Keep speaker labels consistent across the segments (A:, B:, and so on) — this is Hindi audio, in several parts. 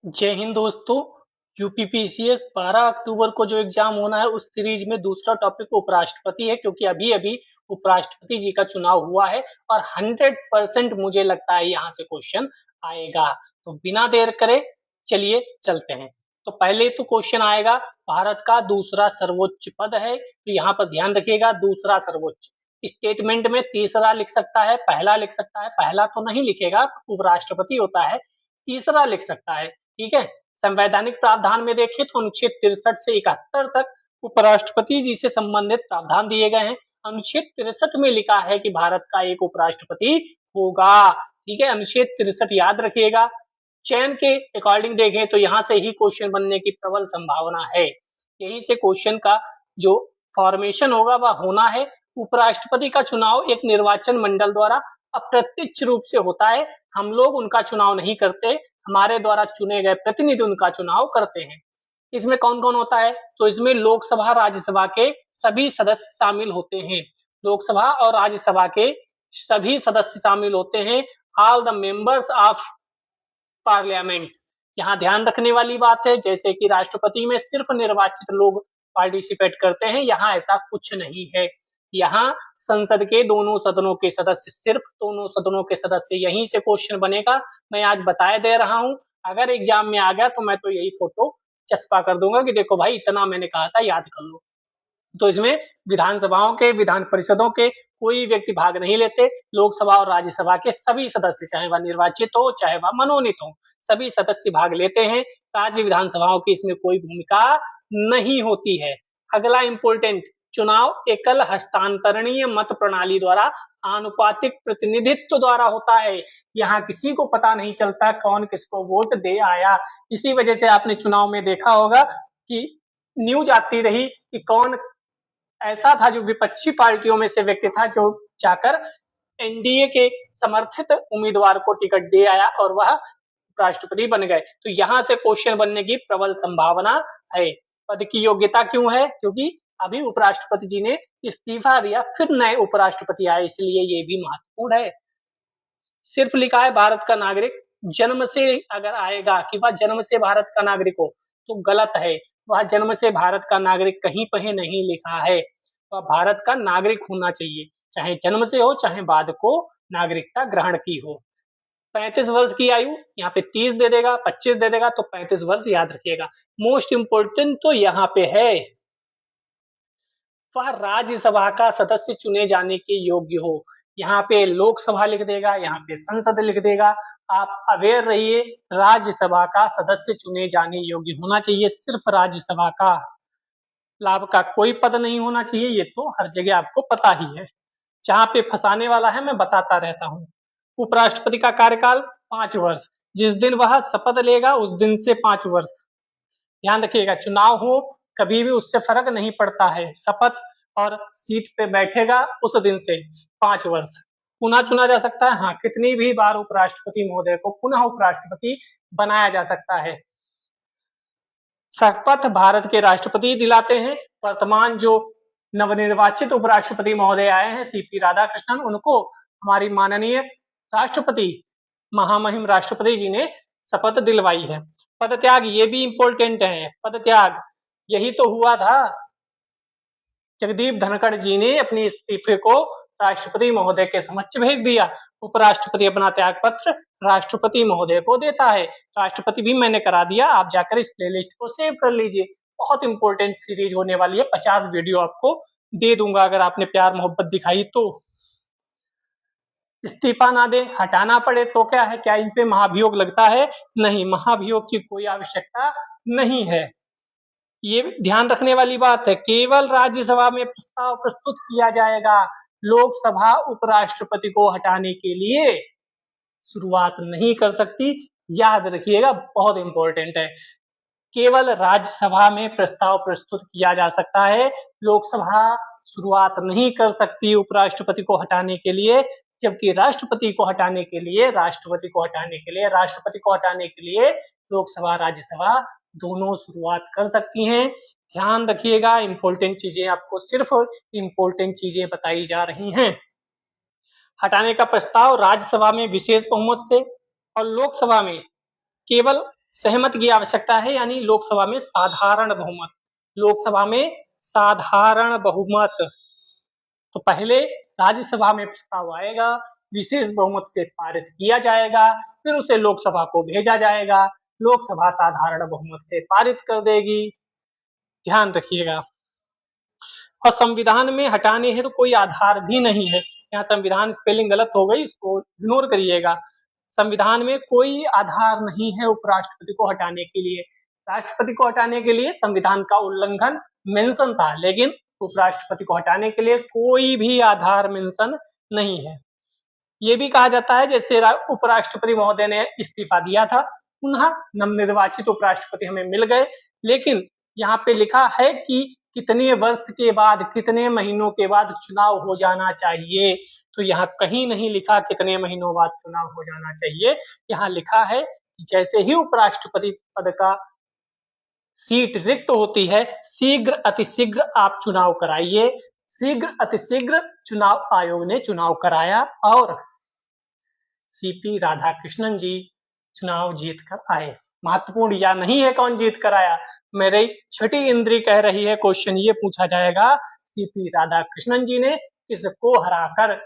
A: जय हिंद दोस्तों। यूपीपीसीएस 12 अक्टूबर को जो एग्जाम होना है उस सीरीज में दूसरा टॉपिक उपराष्ट्रपति है, क्योंकि अभी अभी उपराष्ट्रपति जी का चुनाव हुआ है और 100% मुझे लगता है यहाँ से क्वेश्चन आएगा। तो बिना देर करे चलिए चलते हैं। तो पहले तो क्वेश्चन आएगा, भारत का दूसरा सर्वोच्च पद है, तो यहाँ पर ध्यान रखिएगा दूसरा सर्वोच्च। स्टेटमेंट में तीसरा लिख सकता है, पहला लिख सकता है, पहला तो नहीं लिखेगा, उपराष्ट्रपति होता है, तीसरा लिख सकता है। ठीक है। संवैधानिक प्रावधान में देखें तो अनुच्छेद 63 से 71 तक उपराष्ट्रपति जी से संबंधित प्रावधान दिए गए हैं। अनुच्छेद 63 में लिखा है कि भारत का एक उपराष्ट्रपति होगा। ठीक है, अनुच्छेद 63 याद रखिएगा। चयन के अकॉर्डिंग देखें तो यहाँ से ही क्वेश्चन बनने की प्रबल संभावना है। यही से क्वेश्चन का जो फॉर्मेशन होगा वह होना है। उपराष्ट्रपति का चुनाव एक निर्वाचन मंडल द्वारा अप्रत्यक्ष रूप से होता है। हम लोग उनका चुनाव नहीं करते, हमारे द्वारा चुने गए प्रतिनिधि उनका चुनाव करते हैं। इसमें कौन कौन होता है? तो इसमें लोकसभा राज्यसभा के सभी सदस्य शामिल होते हैं। लोकसभा और राज्यसभा के सभी सदस्य शामिल होते हैं। All the members of parliament. यहाँ ध्यान रखने वाली बात है, जैसे कि राष्ट्रपति में सिर्फ निर्वाचित लोग पार्टिसिपेट करते हैं, यहाँ ऐसा कुछ नहीं है। यहाँ संसद के दोनों सदनों के सदस्य, सिर्फ दोनों सदनों के सदस्य, यहीं से क्वेश्चन बनेगा। मैं आज बताए दे रहा हूँ, अगर एग्जाम में आ गया तो मैं तो यही फोटो चस्पा कर दूंगा कि देखो भाई इतना मैंने कहा था, याद कर लो। तो इसमें विधानसभाओं के, विधान परिषदों के कोई व्यक्ति भाग नहीं लेते। लोकसभा और राज्यसभा के सभी सदस्य, चाहे वह निर्वाचित हो चाहे वह मनोनीत हो, सभी सदस्य भाग लेते हैं। राज्य विधानसभाओं की इसमें कोई भूमिका नहीं होती है। अगला इंपोर्टेंट, चुनाव एकल हस्तांतरणीय मत प्रणाली द्वारा आनुपातिक प्रतिनिधित्व द्वारा होता है। यहाँ किसी को पता नहीं चलता कौन किसको वोट दे आया। इसी वजह से आपने चुनाव में देखा होगा कि न्यूज आती रही कि कौन ऐसा था जो विपक्षी पार्टियों में से व्यक्ति था जो जाकर एनडीए के समर्थित उम्मीदवार को टिकट दे आया और वह राष्ट्रपति बन गए। तो यहाँ से क्वेश्चन बनने की प्रबल संभावना है। पद की योग्यता क्यों है? क्योंकि अभी उपराष्ट्रपति जी ने इस्तीफा दिया, फिर नए उपराष्ट्रपति आए, इसलिए ये भी महत्वपूर्ण है। सिर्फ लिखा है भारत का नागरिक, जन्म से अगर आएगा कि वह जन्म से भारत का नागरिक हो तो गलत है। वह जन्म से भारत का नागरिक कहीं पर नहीं लिखा है। वह भारत का नागरिक होना चाहिए, चाहे जन्म से हो चाहे बाद को नागरिकता ग्रहण की हो। 35 वर्ष की आयु, यहाँ पे 30 दे देगा, 25 दे देगा, तो 35 वर्ष याद रखिएगा। मोस्ट इंपोर्टेंट तो यहाँ पे है, वह राज्यसभा का सदस्य चुने जाने के योग्य हो। यहाँ पे लोकसभा लिख देगा, यहाँ पे संसद लिख देगा। आप अवेयर रहिए, राज्यसभा का सदस्य चुने जाने योग्य होना चाहिए, सिर्फ राज्यसभा का। लाभ का कोई पद नहीं होना चाहिए, ये तो हर जगह आपको पता ही है। जहाँ पे फंसाने वाला है मैं बताता रहता हूँ। उपराष्ट्रपति का कार्यकाल 5 वर्ष, जिस दिन वह शपथ लेगा उस दिन से 5 वर्ष। ध्यान रखिएगा, चुनाव हो कभी भी उससे फर्क नहीं पड़ता है, शपथ और सीट पे बैठेगा उस दिन से 5 वर्ष। पुनः चुना जा सकता है, हाँ, कितनी भी बार उपराष्ट्रपति महोदय को पुनः उपराष्ट्रपति बनाया जा सकता है। शपथ भारत के राष्ट्रपति दिलाते हैं। वर्तमान जो नवनिर्वाचित उपराष्ट्रपति महोदय आए हैं सीपी राधाकृष्णन, उनको हमारी माननीय राष्ट्रपति, महामहिम राष्ट्रपति जी ने शपथ दिलवाई है। पद त्याग, ये भी इंपॉर्टेंट है। पद त्याग यही तो हुआ था, जगदीप धनखड़ जी ने अपनी इस्तीफे को राष्ट्रपति महोदय के समक्ष भेज दिया। उपराष्ट्रपति अपना त्याग पत्र राष्ट्रपति महोदय को देता है। राष्ट्रपति भी मैंने करा दिया, आप जाकर इस प्लेलिस्ट को सेव कर लीजिए। बहुत इंपॉर्टेंट सीरीज होने वाली है, 50 वीडियो आपको दे दूंगा अगर आपने प्यार मोहब्बत दिखाई तो। इस्तीफा ना दे, हटाना पड़े तो क्या है? क्या इन पे महाभियोग लगता है? नहीं, महाभियोग की कोई आवश्यकता नहीं है। ये ध्यान रखने वाली बात है, केवल राज्यसभा में प्रस्ताव प्रस्तुत किया जाएगा। लोकसभा उपराष्ट्रपति को हटाने के लिए शुरुआत नहीं कर सकती, याद रखिएगा, बहुत इंपॉर्टेंट है। केवल राज्यसभा में प्रस्ताव प्रस्तुत किया जा सकता है, लोकसभा शुरुआत नहीं कर सकती उपराष्ट्रपति को हटाने के लिए। जबकि राष्ट्रपति को हटाने के लिए लोकसभा राज्यसभा दोनों शुरुआत कर सकती हैं। ध्यान रखिएगा, इंपॉर्टेंट चीजें आपको सिर्फ इंपॉर्टेंट चीजें बताई जा रही हैं। हटाने का प्रस्ताव राज्यसभा में विशेष बहुमत से और लोकसभा में केवल सहमति की आवश्यकता है, यानी लोकसभा में साधारण बहुमत। लोकसभा में साधारण बहुमत। तो पहले राज्यसभा में प्रस्ताव आएगा, विशेष बहुमत से पारित किया जाएगा, फिर उसे लोकसभा को भेजा जाएगा, लोकसभा साधारण बहुमत से पारित कर देगी। ध्यान रखिएगा। और संविधान में हटाने हैं तो कोई आधार भी नहीं है। यहाँ संविधान स्पेलिंग गलत हो गई, इसको इग्नोर करिएगा। संविधान में कोई आधार नहीं है उपराष्ट्रपति को हटाने के लिए। राष्ट्रपति को हटाने के लिए संविधान का उल्लंघन मेंशन था, लेकिन उपराष्ट्रपति को हटाने के लिए कोई भी आधार मेंशन नहीं है। ये भी कहा जाता है जैसे उपराष्ट्रपति महोदय ने इस्तीफा दिया था, पुनः नवनिर्वाचित उपराष्ट्रपति हमें मिल गए, लेकिन यहाँ पे लिखा है कि कितने वर्ष के बाद, कितने महीनों के बाद चुनाव हो जाना चाहिए। तो यहाँ कहीं नहीं लिखा कितने महीनों बाद चुनाव हो जाना चाहिए। यहाँ लिखा है कि जैसे ही उपराष्ट्रपति पद का सीट रिक्त होती है, शीघ्र अतिशीघ्र आप चुनाव कराइए। शीघ्र अतिशीघ्र चुनाव आयोग ने चुनाव कराया और सीपी राधाकृष्णन जी चुनाव जीत कर आए। महत्वपूर्ण या नहीं है कौन जीत कर आया, मेरी छठी इंद्री कह रही है, क्वेश्चन ये पूछा जाएगा सीपी राधाकृष्णन जी ने किसको हराकर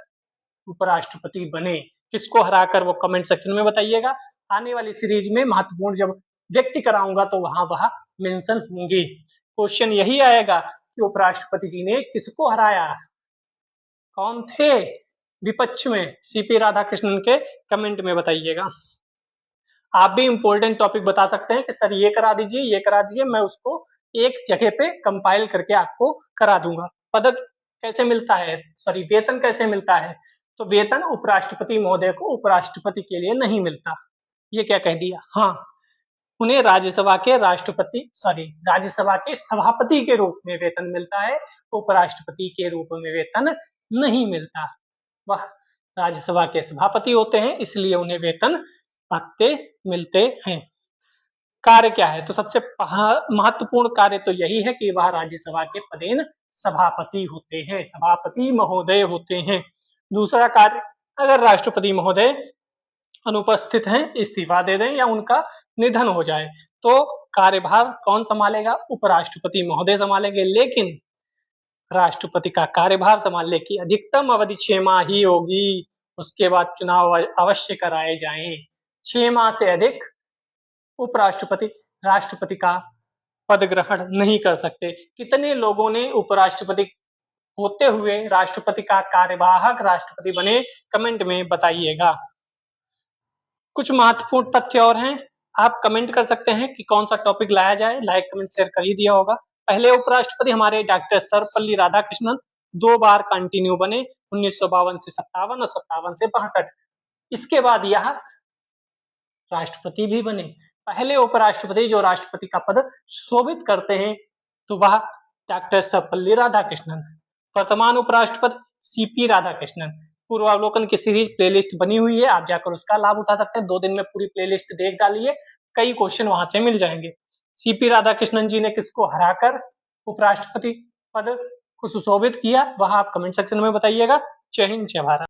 A: उपराष्ट्रपति बने। किसको हराकर, वो कमेंट सेक्शन में बताइएगा। आने वाली सीरीज में महत्वपूर्ण जब व्यक्ति कराऊंगा तो वहां वह मेंशन होंगे। क्वेश्चन यही आएगा कि उपराष्ट्रपति जी ने किसको हराया, कौन थे विपक्ष में। सीपी राधाकृष्णन के कमेंट में बताइएगा। आप भी इंपॉर्टेंट टॉपिक बता सकते हैं कि सर ये करा दीजिए, ये करा दीजिए, मैं उसको एक जगह पे कंपाइल करके आपको करा दूंगा। पदक कैसे मिलता है, सॉरी वेतन कैसे मिलता है, तो वेतन उपराष्ट्रपति महोदय को उपराष्ट्रपति के लिए नहीं मिलता। ये क्या कह दिया, हाँ, उन्हें राज्यसभा के सभापति के रूप में वेतन मिलता है, उपराष्ट्रपति के रूप में वेतन नहीं मिलता। वह राज्यसभा के सभापति होते हैं, इसलिए उन्हें वेतन भत्ते मिलते हैं। कार्य क्या है, तो सबसे महत्वपूर्ण कार्य तो यही है कि वह राज्यसभा के पदेन सभापति होते हैं, सभापति महोदय होते हैं। दूसरा कार्य, अगर राष्ट्रपति महोदय अनुपस्थित हैं, इस्तीफा दे दें या उनका निधन हो जाए तो कार्यभार कौन संभालेगा, उपराष्ट्रपति महोदय संभालेंगे। लेकिन राष्ट्रपति का कार्यभार संभालने की अधिकतम अवधि 6 माह ही होगी, उसके बाद चुनाव अवश्य कराए जाएं। 6 माह से अधिक उपराष्ट्रपति राष्ट्रपति का पद ग्रहण नहीं कर सकते। कितने लोगों ने उपराष्ट्रपति होते हुए राष्ट्रपति का कार्यवाहक राष्ट्रपति बने, कमेंट में बताइएगा। कुछ महत्वपूर्ण तथ्य और हैं, आप कमेंट कर सकते हैं कि कौन सा टॉपिक लाया जाए, लाइक कमेंट शेयर कर ही दिया होगा। पहले उपराष्ट्रपति हमारे डॉक्टर सर्वपल्ली राधाकृष्णन 2 बार कंटिन्यू बने, 1952 से 57 और 57 से 62। इसके बाद यह राष्ट्रपति भी बने। पहले उपराष्ट्रपति जो राष्ट्रपति का पद शोभित करते हैं तो वह डॉक्टर सर्वपल्ली राधाकृष्णन। वर्तमान उपराष्ट्रपति सीपी राधाकृष्णन। पूर्वावलोकन की सीरीज प्लेलिस्ट बनी हुई है, आप जाकर उसका लाभ उठा सकते हैं। 2 दिन में पूरी प्लेलिस्ट देख डालिए, कई क्वेश्चन वहां से मिल जाएंगे। सीपी राधाकृष्णन जी ने किसको हराकर उपराष्ट्रपति पद को सुशोभित किया, वह आप कमेंट सेक्शन में बताइएगा। जय हिंद, जय भारत।